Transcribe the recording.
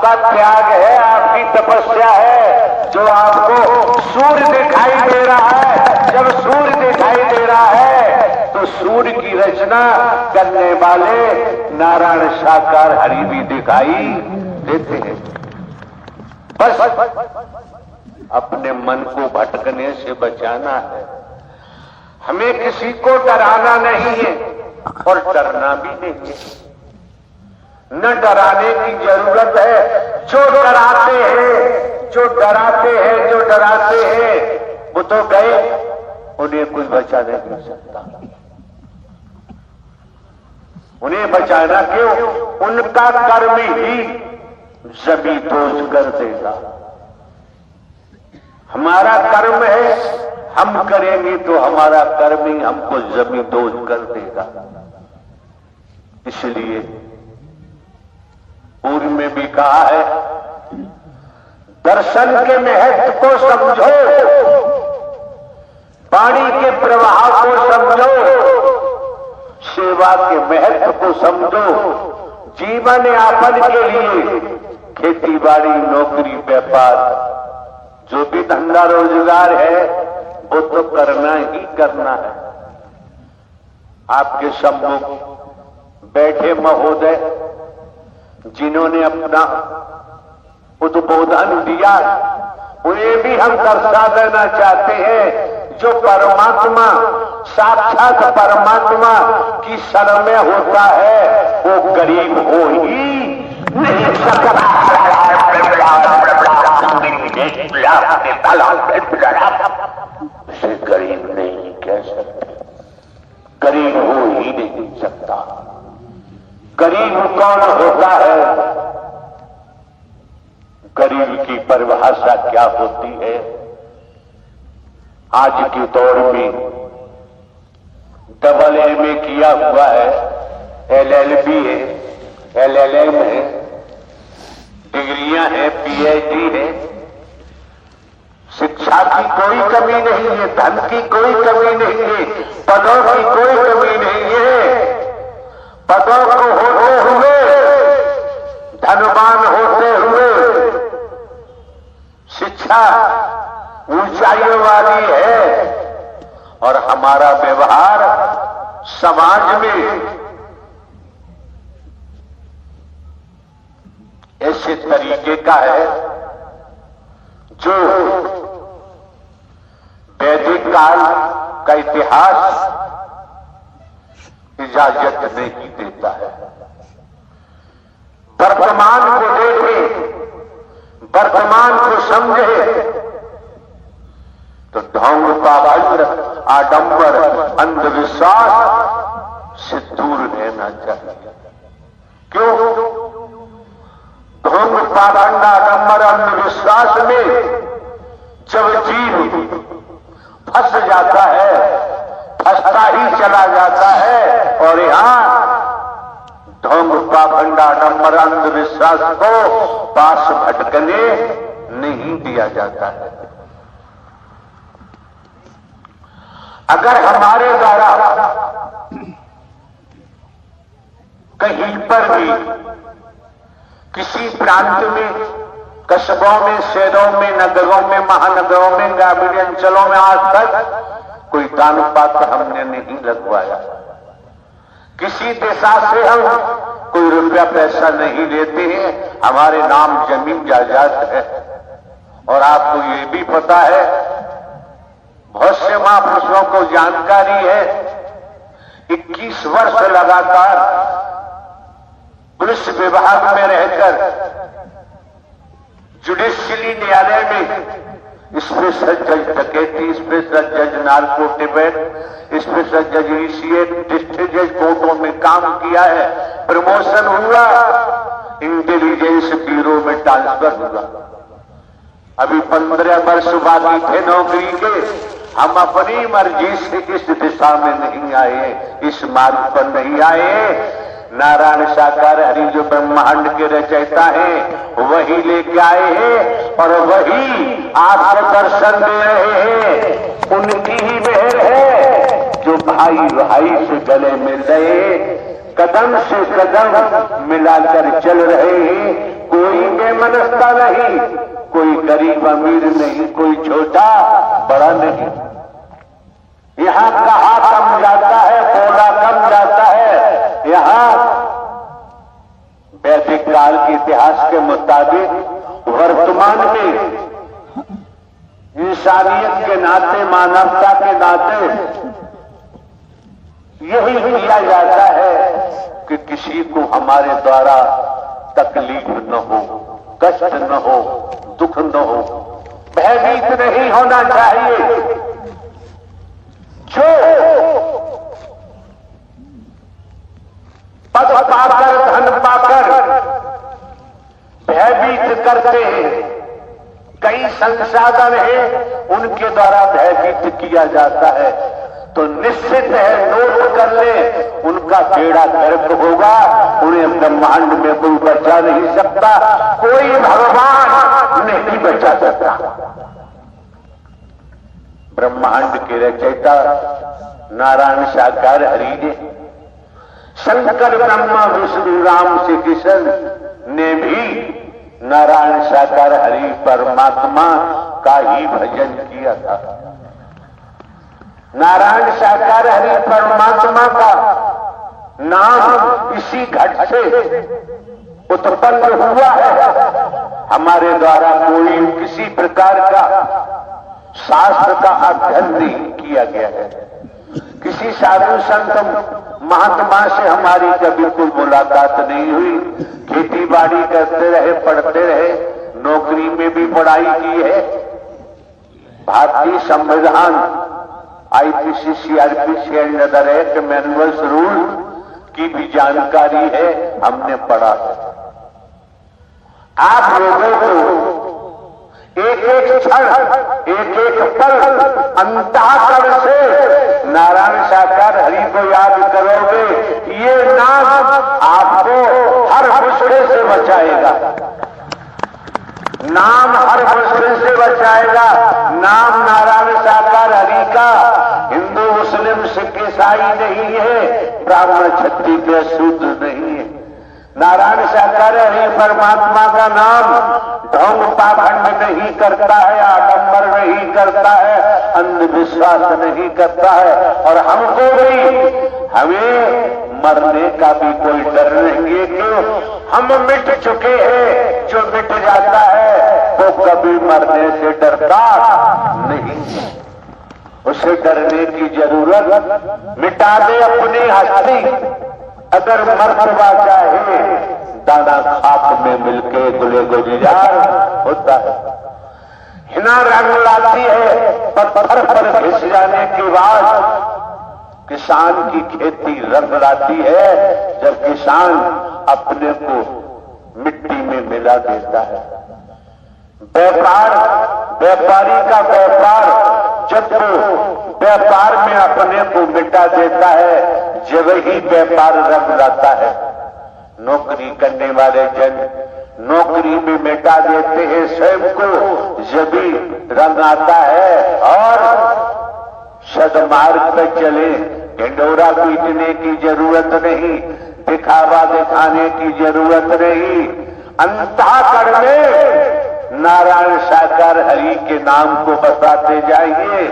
आपका त्याग है, आपकी तपस्या है, जो आपको सूर्य दिखाई दे रहा है। जब सूर्य दिखाई दे रहा है तो सूर्य की रचना करने वाले नारायण साकार हरि भी दिखाई देते हैं। बस अपने मन को भटकने से बचाना है। हमें किसी को डराना नहीं है और डरना भी नहीं है। न डराने की जरूरत है। जो डराते हैं, जो डराते हैं, जो डराते हैं वो तो गए, उन्हें कोई बचा नहीं सकता। उन्हें बचाना क्यों? उनका कर्म ही जमी दोष कर देगा। हमारा कर्म है, हम करेंगे तो हमारा कर्म ही हमको जमी दोष कर देगा। इसलिए पूर्व में भी कहा है, दर्शन के महत्व को समझो, पानी के प्रवाह को समझो, सेवा के महत्व को समझो। जीवन यापन के लिए खेती बाड़ी, नौकरी, व्यापार, जो भी धंधा रोजगार है वो तो करना ही करना है। आपके सम्मुख बैठे महोदय जिन्होंने अपना उद्बोधन दिया, उन्हें भी हम दर्शा देना चाहते हैं। जो परमात्मा, साक्षात परमात्मा की शरण में होता है वो गरीब हो ही नहीं सकता। उसे गरीब नहीं कह सकते, गरीब हो ही नहीं सकता। गरीब कौन होता है? गरीब की परिभाषा क्या होती है? आज के दौर में डबल एमए किया हुआ है, एलएलबी है, एलएलएम है, डिग्रियां हैं, पीएचडी है। शिक्षा की कोई कमी नहीं है, धन की कोई कमी नहीं है, पदों की कोई कमी नहीं है। पदों को होते हुए, धनवान होते हुए शिक्षा ऊंचाइयों वाली है और हमारा व्यवहार समाज में ऐसे तरीके का है जो वैदिक काल का इतिहास इजाजत नहीं देता है। वर्तमान को देखे, वर्तमान को समझे तो ढोंग, पाखंड, आडंबर, अंधविश्वास से दूर रहना चाहिए। क्यों? ढोंग, पाखंड, आडंबर, अंधविश्वास में जब जीव फंस जाता है, फंसता ही चला जाता है और यहां ढोंग, पाखंड, आडंबर, अंधविश्वास को पास भटकने नहीं दिया जाता है। अगर हमारे द्वारा कहीं पर भी किसी प्रांत में, कस्बों में, शहरों में, नगरों में, महानगरों में, ग्रामीण अंचलों में आज तक कोई दान पात्र हमने नहीं लगवाया। किसी दिशा से हम कोई रुपया पैसा नहीं लेते हैं, हमारे नाम जमीन जायदाद है। और आपको ये भी पता है, बहुत से महापुरुषों को जानकारी है, 21 वर्ष लगातार पुलिस विभाग में रहकर जुडिशियली न्यायालय में स्पेशल जज डकैती, स्पेशल जज नार्को टिबेट, स्पेशल जज ईसीएट, डिस्ट्रिक्ट जज कोर्टों में काम किया है। प्रमोशन हुआ, इंटेलिजेंस ब्यूरो में ट्रांसफर हुआ। अभी 15 वर्ष बाकी थे नौकरी के। हम अपनी मर्जी से इस दिशा में नहीं आए, इस मार्ग पर नहीं आए। नारायण साकार हरि जो ब्रह्मांड के रचयिता हैं वही लेके आए हैं और वही आपको दर्शन दे रहे हैं। उनकी ही मेहर है जो भाई भाई से गले मिल रहे, कदम से कदम मिलाकर चल रहे हैं। कोई बेमनस्ता नहीं, कोई गरीब अमीर नहीं, कोई छोटा बड़ा नहीं। यहां कहा कम जाता है, बोला कम जाता है। यहां वैदिक काल के इतिहास के मुताबिक वर्तमान में इंसानियत के नाते, मानवता के नाते यही किया जाता है कि किसी को हमारे द्वारा तकलीफ न हो, कष्ट न हो, दुख न हो, भयभीत नहीं होना चाहिए। जो पद पाकर, धन पाकर भयभीत करते हैं, कई संसाधन हैं उनके द्वारा भयभीत किया जाता है, तो निश्चित है, नोट कर ले, उनका बेड़ा गर्क होगा। उन्हें ब्रह्मांड में कोई बचा नहीं सकता, कोई भगवान नहीं बचा सकता। ब्रह्मांड के रचयिता नारायण साकार हरि ने, शंकर ब्रह्मा विष्णु राम श्री कृष्ण ने भी नारायण साकार हरि परमात्मा का ही भजन किया था। नारायण साकार हरि परमात्मा का नाम इसी घट से उत्पन्न हुआ है। हमारे द्वारा कोई किसी प्रकार का शास्त्र का अध्ययन नहीं किया गया है। किसी साधु संत महात्मा से हमारी कभी कोई मुलाकात नहीं हुई। खेती बाड़ी करते रहे, पढ़ते रहे, नौकरी में भी पढ़ाई की है। भारतीय संविधान, IPC, CrPC and other act, manuals, rule की भी जानकारी है, हमने पढ़ा है। आप लोगों को एक एक क्षण, एक एक पल अंतःकरण से नारायण साकार हरि को याद करोगे, ये नाम आपको हर मुश्किल से बचाएगा। नाम हर मुश्किल से बचाएगा। नाम नारायण साकार हरि का हिंदू, मुस्लिम, सिख, ईसाई नहीं है, ब्राह्मण, क्षत्रिय, शूद्र नहीं है। नारायण साकार हरि परमात्मा का नाम ढोंग पाखंड नहीं करता है, आडंबर नहीं करता है, अंधविश्वास नहीं करता है। और हमको भी, हमें मरने का भी कोई डर नहीं है। क्यों? हम मिट चुके हैं। जो मिट जाता है वो कभी मरने से डरता नहीं। उसे डरने की जरूरत, मिटा दे अपनी हस्ती। अगर मरतबा चाहे दाना खाक में मिलके गुले गुलजार होता है। हिना रंग लाती है, पत्थर पर घिस जाने के बाद किसान की खेती रंग लाती है, जब किसान अपने को मिट्टी में मिला देता है। व्यापार, व्यापारी का व्यापार जब वो व्यापार में अपने को मिटा देता है, जब ही व्यापार रंग लाता है। नौकरी करने वाले जन नौकरी में मिटा देते हैं स्वयं को, जब ही रंग आता है। और सदमार्ग पर चले, ढिंडोरा पीटने की जरूरत नहीं, दिखावा दिखाने की जरूरत नहीं। अंतःकरण में नारायण साकार हरि के नाम को बताते जाइए।